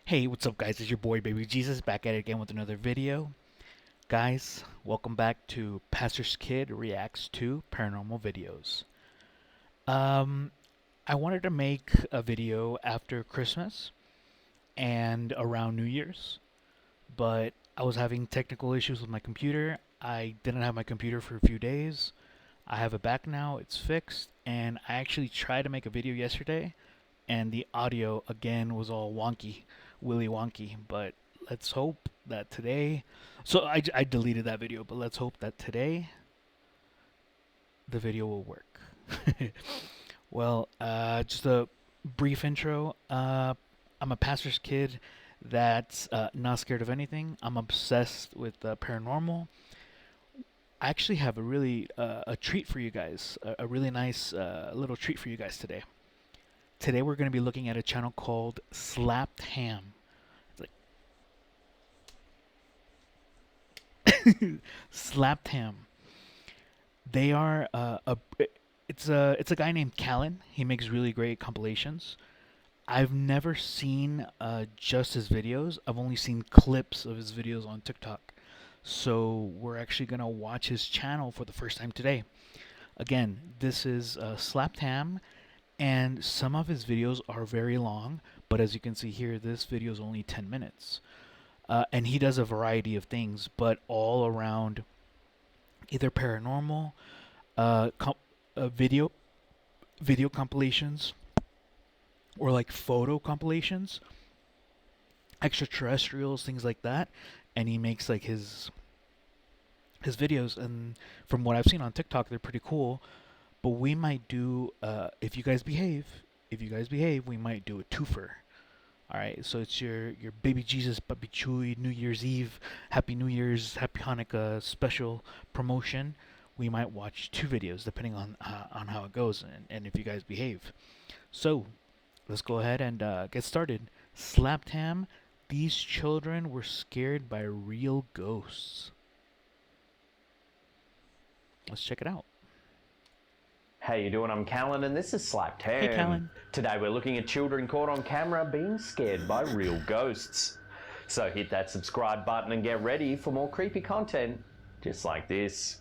Hey, what's up, guys? It's your boy Baby Jesus back at it again with another video. Guys, welcome back to Pastor's Kid Reacts to Paranormal Videos. Um, I wanted to make a video after Christmas and around New Year's, but I was having technical issues with my computer. I didn't have my computer for a few days. I have it back now, it's fixed, and I actually tried to make a video yesterday, and the audio again was all wonky, willy wonky. But let's hope that today. So I deleted that video, but let's hope that today the video will work. Well, just a brief intro. I'm a pastor's kid that's not scared of anything. I'm obsessed with paranormal. I actually have a really a treat for you guys, a really nice little treat for you guys today. Today we're going to be looking at a channel called Slapped Ham. It's like Slapped Ham. They are it's a guy named Callan. He makes really great compilations. I've never seen just his videos. I've only seen clips of his videos on TikTok. So we're actually gonna watch his channel for the first time today. Again, this is Slapped Ham, and some of his videos are very long, but as you can see here, this video is only 10 minutes. And he does a variety of things, but all around either paranormal, uh, com- video compilations, or like photo compilations, extraterrestrials, things like that. And he makes like his videos, and from what I've seen on TikTok, they're pretty cool. But we might do, if you guys behave, we might do a twofer. All right, so it's your baby Jesus, Papi Chewy New Year's Eve, Happy New Year's, Happy Hanukkah special promotion. We might watch two videos depending on how it goes and if you guys behave. So let's go ahead and get started. Slapped Ham. These children were scared by real ghosts. Let's check it out. How you doing? I'm Callan and this is Slapped Hey, Ham. Callan. Today we're looking at children caught on camera being scared by real ghosts. So hit that subscribe button and get ready for more creepy content just like this.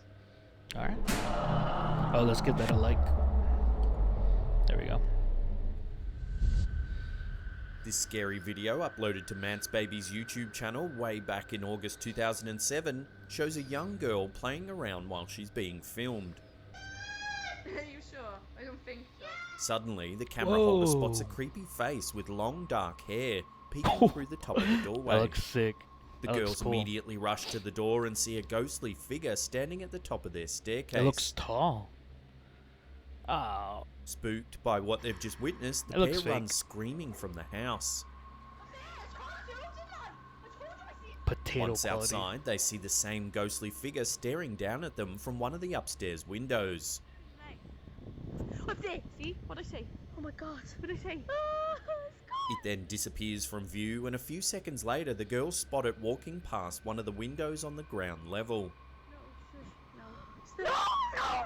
All right. Oh, let's give that a like. There we go. This scary video, uploaded to Mance Baby's YouTube channel way back in August 2007, shows a young girl playing around while she's being filmed. Are you sure? I don't think so. Suddenly, the camera holder spots a Whoa. creepy face with long dark hair peeking through the top of the That doorway. looks sick. The That looks girls cool. immediately rush to the door and see a ghostly figure standing at the top of their staircase. It looks tall. Oh, Spooked by what they've just witnessed, the It looks pair run fake. screaming from the house. potato Once quality. outside, they see the same ghostly figure staring down at them from one of the upstairs windows. Up there. See? What'd I say? Oh my god. What'd I say? It then disappears from view, and a few seconds later, the girls spot it walking past one of the windows on the ground level. No. No.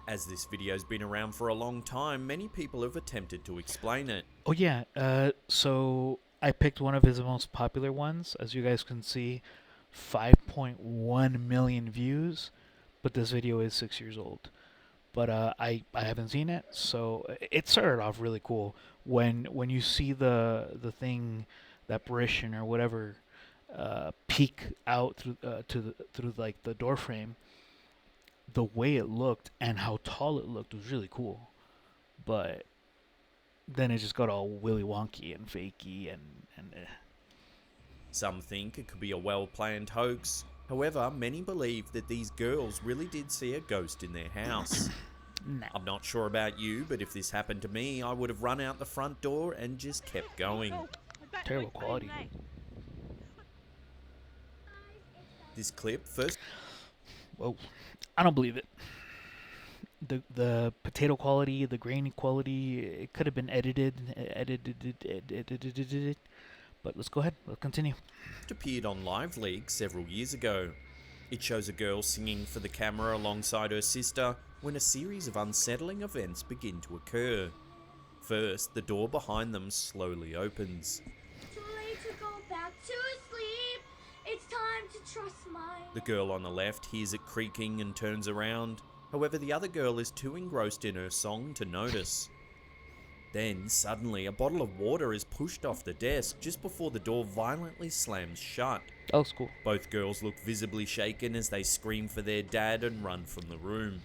As this video's been around for a long time, many people have attempted to explain it. Oh yeah. So I picked one of his most popular ones. As you guys can see, 5.1 million views. But this video is 6 years old. But I haven't seen it, so it started off really cool. When you see the thing, that apparition or whatever, peek out through like the door frame, the way it looked and how tall it looked was really cool. But then it just got all willy wonky and fakey and Some think it could be a well-planned hoax. However, many believe that these girls really did see a ghost in their house. nah. I'm not sure about you, but if this happened to me, I would have run out the front door and just kept going. Terrible quality. This clip first Whoa, I don't believe it. The potato quality, the grainy quality, it could have been edited. But let's go ahead. We'll continue. appeared on Live League several years ago. It shows a girl singing for the camera alongside her sister when a series of unsettling events begin to occur. First, the door behind them slowly opens. Too late to back to sleep. It's time to trust my... The girl on the left hears it creaking and turns around. However, the other girl is too engrossed in her song to notice. Then, suddenly, a bottle of water is pushed off the desk just before the door violently slams shut. That was cool. Both girls look visibly shaken as they scream for their dad and run from the room.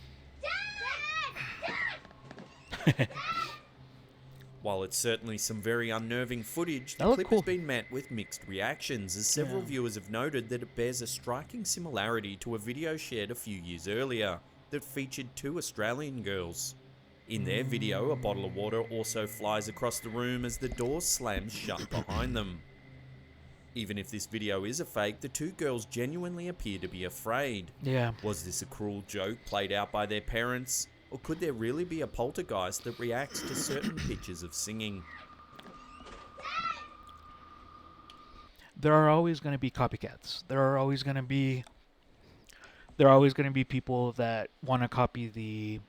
While it's certainly some very unnerving footage, the That looked clip cool. has been met with mixed reactions, as several Yeah. viewers have noted that it bears a striking similarity to a video shared a few years earlier that featured two Australian girls. In their video, a bottle of water also flies across the room as the door slams shut behind them. Even if this video is a fake, the two girls genuinely appear to be afraid. Yeah. Was this a cruel joke played out by their parents? Or could there really be a poltergeist that reacts to certain pitches of singing? There are always going to be copycats. There are always going to be people that want to copy the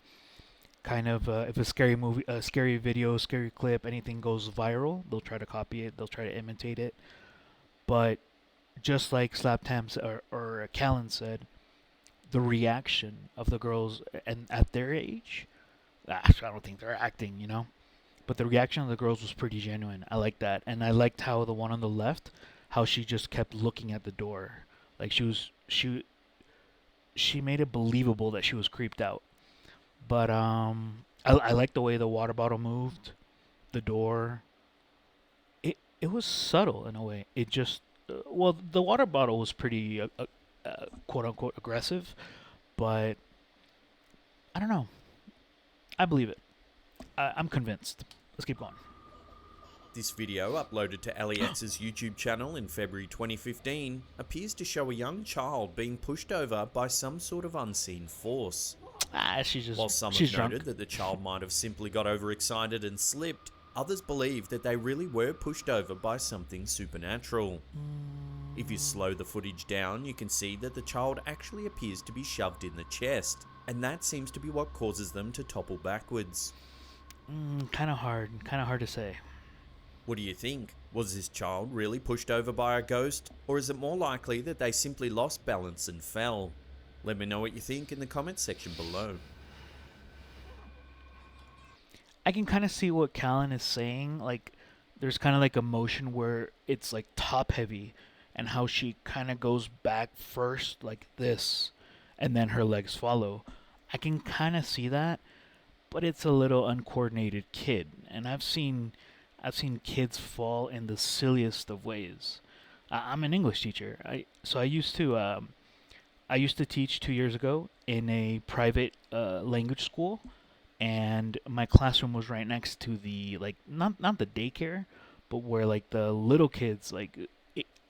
kind of if a scary movie, a scary video, scary clip, anything goes viral, they'll try to copy it, they'll try to imitate it. But just like Slaptam or Callan said, the reaction of the girls and at their age, I don't think they're acting, you know. But the reaction of the girls was pretty genuine. I like that, and I liked how the one on the left, how she just kept looking at the door, like she made it believable that she was creeped out. But I like the way the water bottle moved, the door. It was subtle in a way. It just well, the water bottle was pretty quote unquote aggressive, but I don't know. I believe it. I'm convinced. Let's keep going. This video, uploaded to LEX's YouTube channel in February 2015, appears to show a young child being pushed over by some sort of unseen force. While some she's have drunk. noted that the child might have simply got overexcited and slipped, others believe that they really were pushed over by something supernatural. If you slow the footage down, you can see that the child actually appears to be shoved in the chest, and that seems to be what causes them to topple backwards. Kind of hard to say. What do you think? Was this child really pushed over by a ghost, or is it more likely that they simply lost balance and fell? Let me know what you think in the comments section below. I can kind of see what Callan is saying. Like, there's kind of like a motion where it's like top heavy, and how she kind of goes back first like this, and then her legs follow. I can kind of see that, but it's a little uncoordinated kid, and I've seen kids fall in the silliest of ways. I'm an English teacher. I used to teach 2 years ago in a private language school, and my classroom was right next to the like not the daycare, but where like the little kids like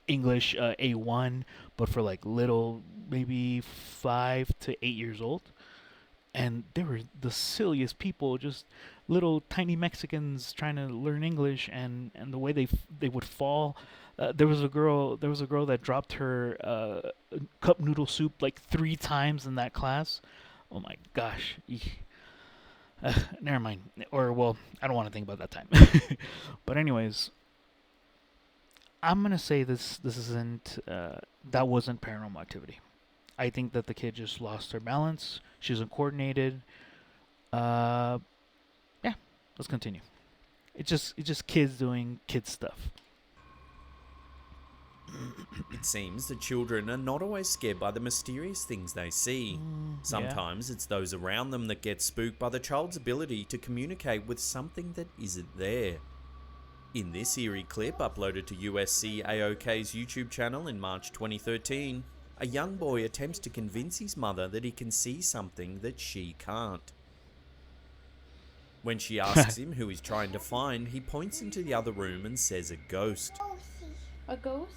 English A1, but for like little maybe 5 to 8 years old. And they were the silliest people, just little tiny Mexicans trying to learn English, and the way they would fall. There was a girl that dropped her cup noodle soup like 3 times in that class. Oh my gosh. Never mind. Or well, I don't want to think about that time. But anyways, I'm gonna say this isn't that wasn't Paranormal Activity. I think that the kid just lost her balance. She was uncoordinated. Yeah, let's continue. It's just kids doing kid stuff. It seems that children are not always scared by the mysterious things they see. Sometimes it's those around them that get spooked by the child's ability to communicate with something that isn't there. In this eerie clip uploaded to USC AOK's YouTube channel in March 2013, a young boy attempts to convince his mother that he can see something that she can't. When she asks him who he's trying to find, he points into the other room and says a ghost. A ghost?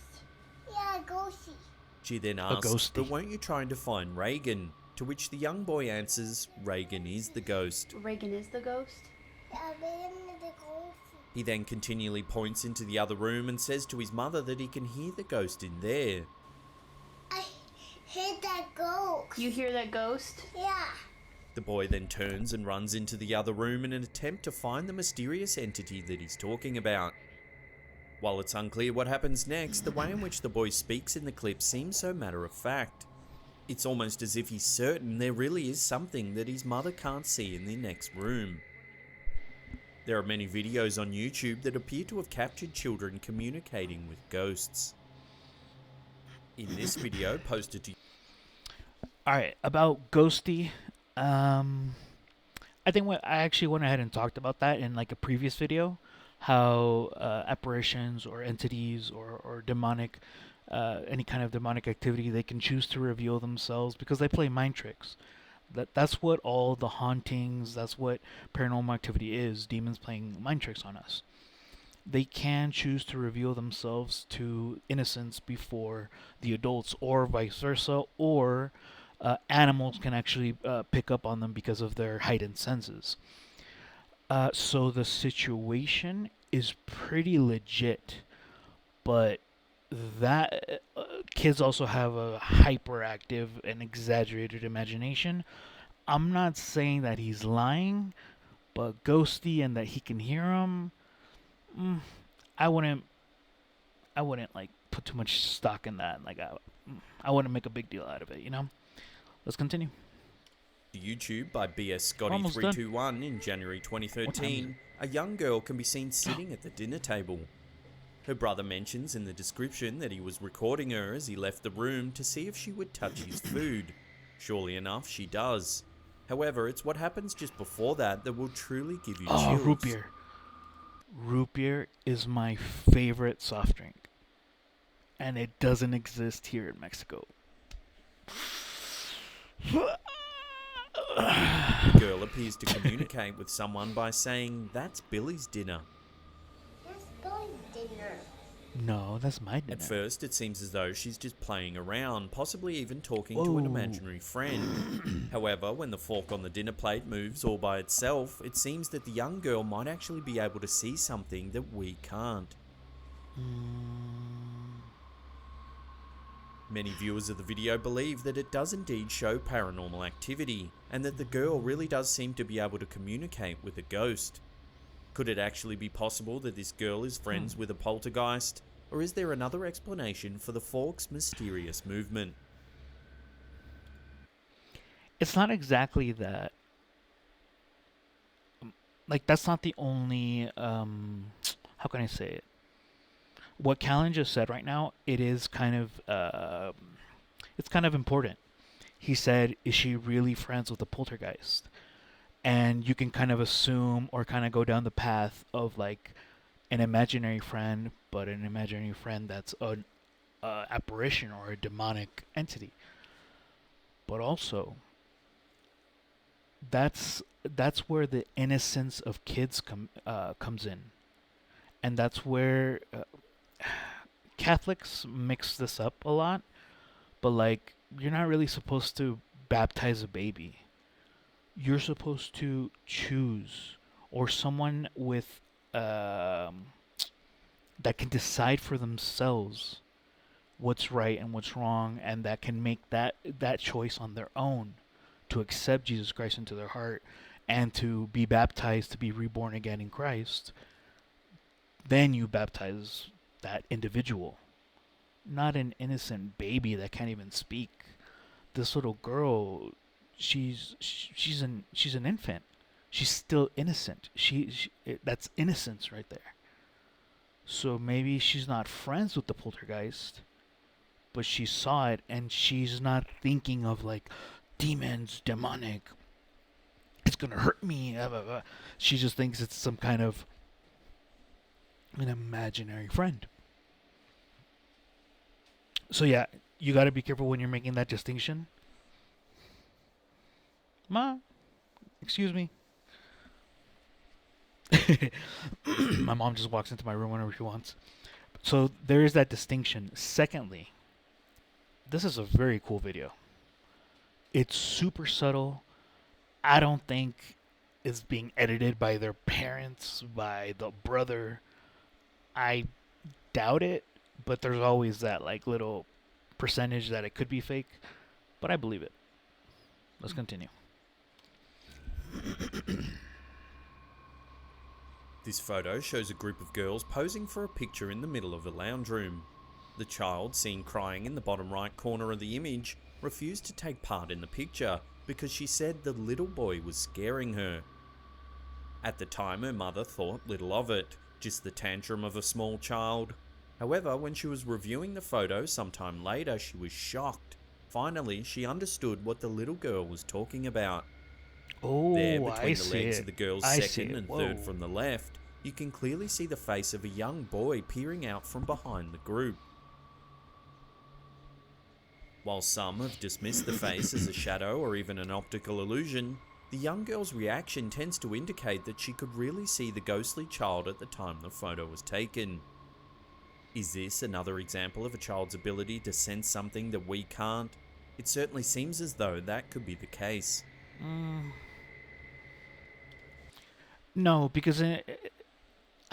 Yeah, a ghosty. She then asks, ghosty. but weren't you trying to find Reagan? To which the young boy answers, Reagan is the ghost. Reagan is the ghost? Yeah, Reagan is the ghost. He then continually points into the other room and says to his mother that he can hear the ghost in there. I hear that ghost. You hear that ghost? Yeah. The boy then turns and runs into the other room in an attempt to find the mysterious entity that he's talking about. While it's unclear what happens next, the way in which the boy speaks in the clip seems so matter of fact. It's almost as if he's certain there really is something that his mother can't see in the next room. There are many videos on YouTube that appear to have captured children communicating with ghosts. In this video posted to... Alright, about Ghosty, I think I actually went ahead and talked about that in like a previous video, how apparitions or entities or demonic, any kind of demonic activity, they can choose to reveal themselves because they play mind tricks. That's what all the hauntings, that's what paranormal activity is, demons playing mind tricks on us. They can choose to reveal themselves to innocents before the adults, or vice versa, or animals can actually pick up on them because of their heightened senses. So the situation is pretty legit, but that kids also have a hyperactive and exaggerated imagination. I'm not saying that he's lying, but ghosty and that he can hear him. I wouldn't like put too much stock in that. Like I wouldn't make a big deal out of it. Let's continue. YouTube by BS Scotty321 in January 2013, a young girl can be seen sitting at the dinner table. Her brother mentions in the description that he was recording her as he left the room to see if she would touch his food. Surely enough, she does. However, it's what happens just before that that will truly give you chills. Root beer. Root beer is my favorite soft drink, and it doesn't exist here in Mexico. The girl appears to communicate with someone by saying, "That's Billy's dinner." That's Billy's dinner. No, that's my dinner. At first, it seems as though she's just playing around, possibly even talking to an imaginary friend. However, when the fork on the dinner plate moves all by itself, it seems that the young girl might actually be able to see something that we can't. Many viewers of the video believe that it does indeed show paranormal activity, and that the girl really does seem to be able to communicate with a ghost. Could it actually be possible that this girl is friends with a poltergeist? Or is there another explanation for the fork's mysterious movement? It's not exactly that. Like, that's not the only, how can I say it? What Callan just said right now, it is kind of, it's kind of important. He said, is she really friends with the poltergeist? And you can kind of assume or kind of go down the path of like an imaginary friend, but an imaginary friend that's an apparition or a demonic entity. But also, that's where the innocence of kids comes in, and that's where Catholics mix this up a lot. But like, you're not really supposed to baptize a baby. You're supposed to choose, or someone with that can decide for themselves what's right and what's wrong, and that can make that choice on their own to accept Jesus Christ into their heart and to be baptized, to be reborn again in Christ. Then you baptize that individual, not an innocent baby that can't even speak. This little girl, she's an infant. She's still innocent. That's innocence right there. So maybe she's not friends with the poltergeist, but she saw it and she's not thinking of like demons, demonic, it's gonna hurt me. Blah, blah, blah. She just thinks it's some kind of an imaginary friend. So yeah, you got to be careful when you're making that distinction. Ma, excuse me. My mom just walks into my room whenever she wants. So there is that distinction. Secondly, this is a very cool video. It's super subtle. I don't think it's being edited by their parents, by the brother. I doubt it, but there's always that like little percentage that it could be fake, but I believe it. Let's continue. This photo shows a group of girls posing for a picture in the middle of a lounge room. The child, seen crying in the bottom right corner of the image, refused to take part in the picture because she said the little boy was scaring her. At the time, her mother thought little of it, just the tantrum of a small child. However, when she was reviewing the photo sometime later, she was shocked. Finally, she understood what the little girl was talking about. There, Oh, between I the see legs it. of the girl's I see second it. and Whoa. third from the left, you can clearly see the face of a young boy peering out from behind the group. While some have dismissed the face as a shadow or even an optical illusion, the young girl's reaction tends to indicate that she could really see the ghostly child at the time the photo was taken. Is this another example of a child's ability to sense something that we can't? It certainly seems as though that could be the case. No, because I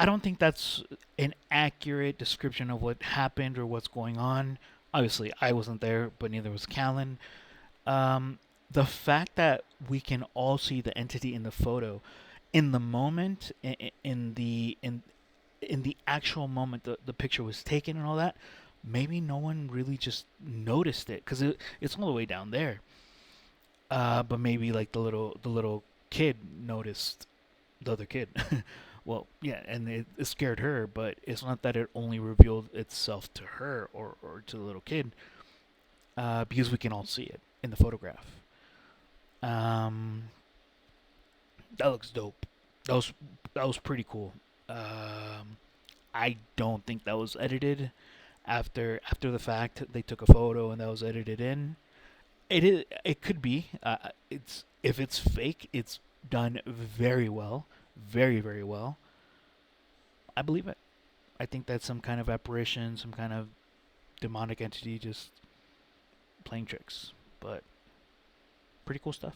don't think that's an accurate description of what happened or what's going on. Obviously, I wasn't there, but neither was Callan. The fact that we can all see the entity in the photo, in the moment, in the actual moment the picture was taken and all that, maybe no one really just noticed it because it's all the way down there. But maybe like the little kid noticed the other kid. Well, yeah, and it scared her, but it's not that it only revealed itself to her or to the little kid, because we can all see it in the photograph. That looks dope. That was pretty cool. I don't think that was edited after the fact. They took a photo and that was edited in. It could be. It's if it's fake, it's done very well, very very well. I believe it. I think that's some kind of apparition, some kind of demonic entity just playing tricks. But pretty cool stuff.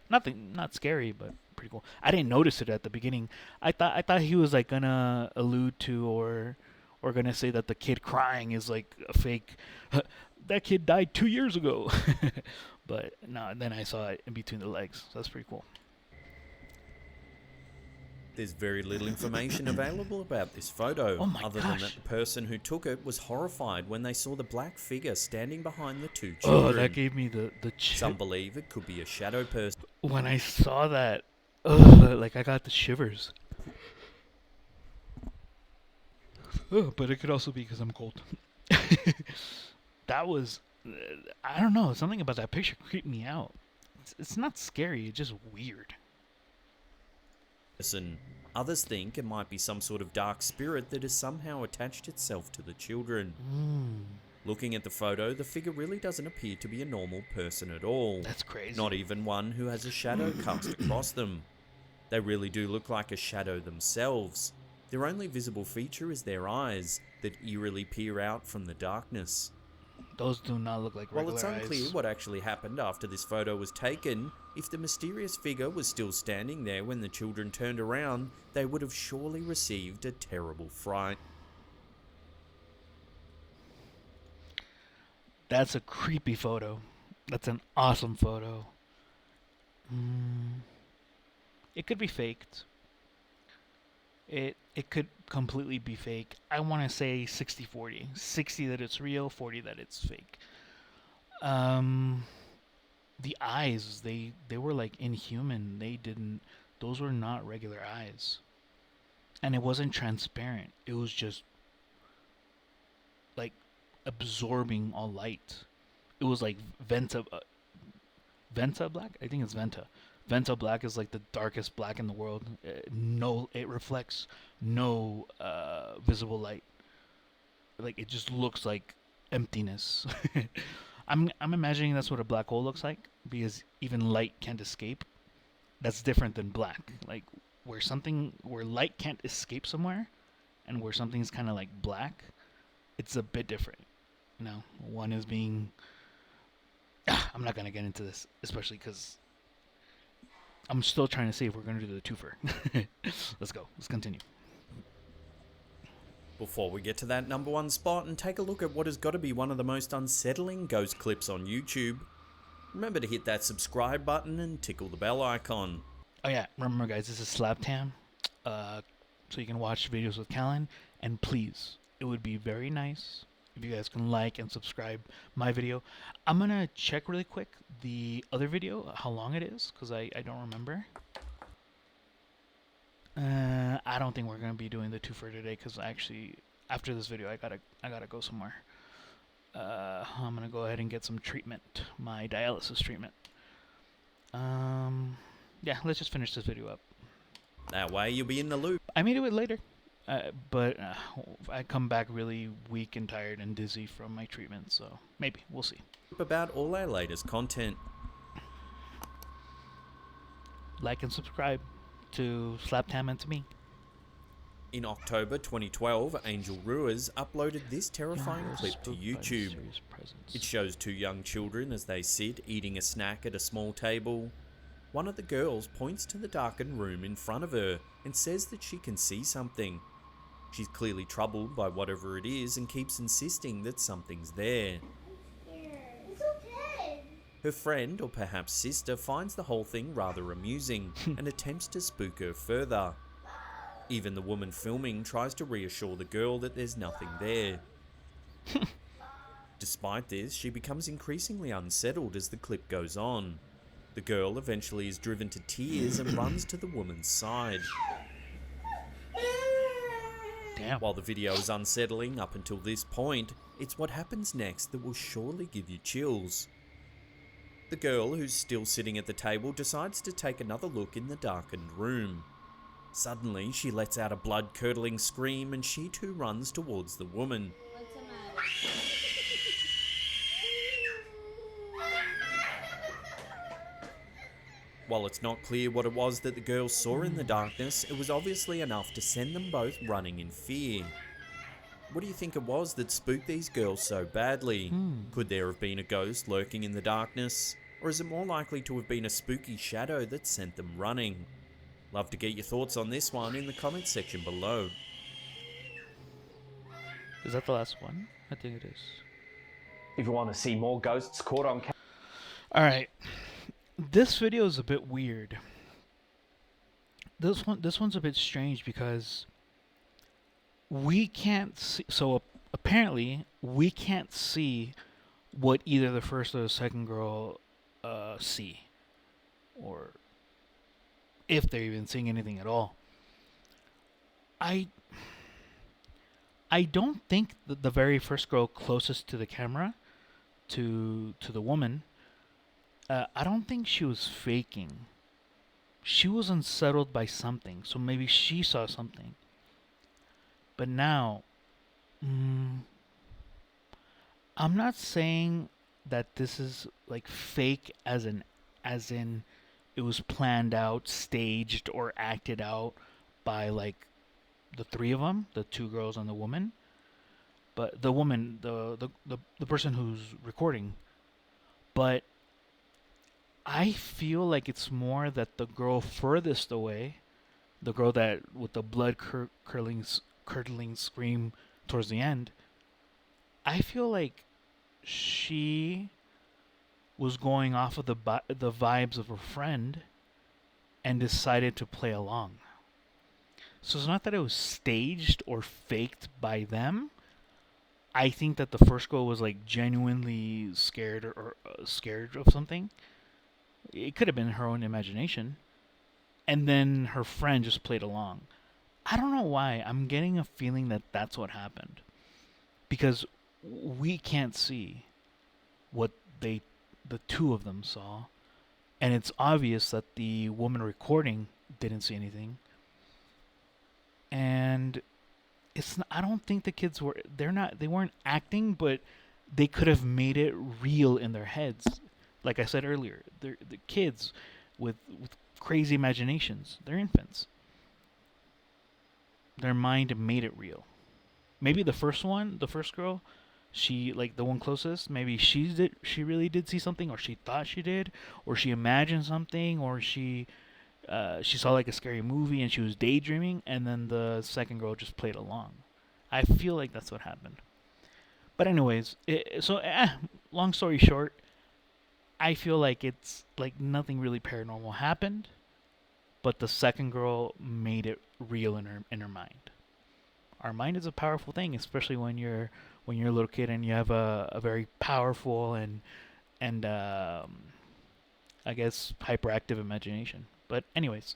Not scary, but pretty cool. I didn't notice it at the beginning. I thought he was like gonna allude to or gonna say that the kid crying is like a fake. That kid died 2 years ago. But no, then I saw it in between the legs. So that's pretty cool. There's very little information available about this photo, Oh my other than gosh. that the person who took it was horrified when they saw the black figure standing behind the two Oh, children. that gave me the Some believe it could be a shadow person. When I saw that, like I got the shivers. But it could also be because I'm cold. That was, I don't know, something about that picture creeped me out. It's not scary, it's just weird. Others think it might be some sort of dark spirit that has somehow attached itself to the children. Looking at the photo, the figure really doesn't appear to be a normal person at all. That's crazy. Not even one who has a shadow cast across them. They really do look like a shadow themselves. Their only visible feature is their eyes that eerily peer out from the darkness. Those do not look like regular While it's unclear eyes. what actually happened after this photo was taken, if the mysterious figure was still standing there when the children turned around, they would have surely received a terrible fright. That's a creepy photo. That's an awesome photo. It could be faked. It could completely be fake. I want to say 60-40. 60 that it's real, 40 that it's fake. The eyes, they were like inhuman. Those were not regular eyes. And it wasn't transparent. It was just like absorbing all light. It was like Venta black? I think it's Venta. Venta black is like the darkest black in the world. It reflects no visible light. Like it just looks like emptiness. I'm imagining that's what a black hole looks like because even light can't escape. That's different than black. Like where light can't escape somewhere, and where something's kind of like black, it's a bit different. You know, one is being. I'm not gonna get into this, especially because I'm still trying to see if we're gonna do the twofer. Let's go. Let's continue. Before we get to that number one spot and take a look at what has got to be one of the most unsettling ghost clips on YouTube, remember to hit that subscribe button and tickle the bell icon. Oh yeah, remember guys, this is Slap Tam. so you can watch videos with Callan. And please, it would be very nice if you guys can like and subscribe my video. I'm gonna check really quick the other video, how long it is, because I don't remember. I don't think we're gonna be doing the two for today, because actually after this video I gotta go somewhere. I'm gonna go ahead and get some treatment, my dialysis treatment. Yeah, let's just finish this video up. That way you'll be in the loop. I may do it later, but I come back really weak and tired and dizzy from my treatment, so maybe, we'll see. About all our latest content. Like and subscribe to Slaptam and to me. In October 2012, Angel Ruiz uploaded this terrifying clip to YouTube. It shows two young children as they sit eating a snack at a small table. One of the girls points to the darkened room in front of her and says that she can see something. She's clearly troubled by whatever it is and keeps insisting that something's there. It's okay. Her friend, or perhaps sister, finds the whole thing rather amusing and attempts to spook her further. Even the woman filming tries to reassure the girl that there's nothing there. Despite this, she becomes increasingly unsettled as the clip goes on. The girl eventually is driven to tears and runs to the woman's side. Damn. While the video is unsettling up until this point, it's what happens next that will surely give you chills. The girl, who's still sitting at the table, decides to take another look in the darkened room. Suddenly, she lets out a blood-curdling scream and she too runs towards the woman. What's the matter? While it's not clear what it was that the girls saw in the darkness, it was obviously enough to send them both running in fear. What do you think it was that spooked these girls so badly? Could there have been a ghost lurking in the darkness? Or is it more likely to have been a spooky shadow that sent them running? Love to get your thoughts on this one in the comments section below. Is that the last one? I think it is. If you want to see more ghosts caught on camera. Alright. This video is a bit weird. This one's a bit strange because we can't see, so apparently we can't see what either the first or the second girl see, or if they're even seeing anything at all. I don't think that the very first girl closest to the camera, to the woman, I don't think she was faking. She was unsettled by something, so maybe she saw something. But now, I'm not saying that this is like fake as in it was planned out, staged, or acted out by like the three of them, the two girls and the woman. But the woman, the person who's recording. But I feel like it's more that the girl furthest away, the girl that with the blood curdling scream towards the end, I feel like she was going off of the vibes of her friend and decided to play along. So it's not that it was staged or faked by them. I think that the first girl was like genuinely scared or scared of something. It could have been her own imagination. And then her friend just played along. I don't know why. I'm getting a feeling that that's what happened. Because we can't see what the two of them saw. And it's obvious that the woman recording didn't see anything. And it's not, I don't think the kids they weren't acting, but they could have made it real in their heads. Like I said earlier, they're the kids with crazy imaginations. They're infants. Their mind made it real. Maybe the first girl, she, like the one closest, maybe she really did see something, or she thought she did, or she imagined something, or she saw like a scary movie and she was daydreaming, and then the second girl just played along. I feel like that's what happened. But anyways, long story short, I feel like it's like nothing really paranormal happened, but the second girl made it real in her mind. Our mind is a powerful thing, especially when you're a little kid and you have a very powerful and I guess hyperactive imagination. But anyways,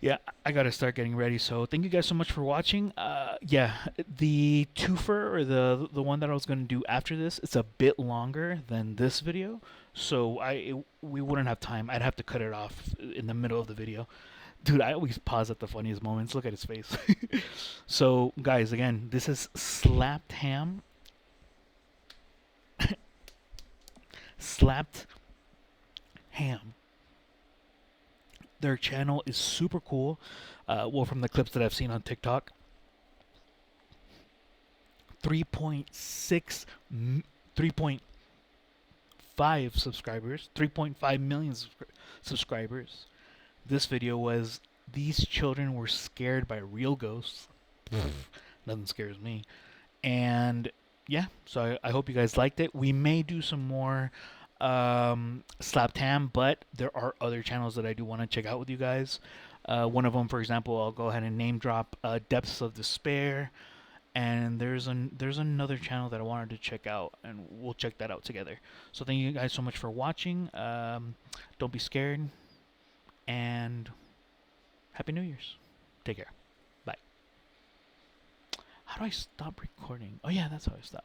yeah, I gotta start getting ready. So thank you guys so much for watching. Yeah, the twofer or the one that I was gonna do after this, it's a bit longer than this video, so we wouldn't have time. I'd have to cut it off in the middle of the video. Dude, I always pause at the funniest moments. Look at his face. So guys, again, this is Slapped Ham. Slapped Ham. Their channel is super cool. Well, from the clips that I've seen on TikTok, 3.6, 3.5 subscribers, 3.5 million subscribers. This video was these children were scared by real ghosts. Nothing scares me. And yeah, so I hope you guys liked it. We may do some more Slapped Ham, but there are other channels that I do want to check out with you guys. One of them, for example, I'll go ahead and name drop Depths of Despair. And there's another channel that I wanted to check out, and we'll check that out together. So thank you guys so much for watching. Don't be scared, and Happy New Year's. Take care. Bye. How do I stop recording? Oh yeah, that's how I stop.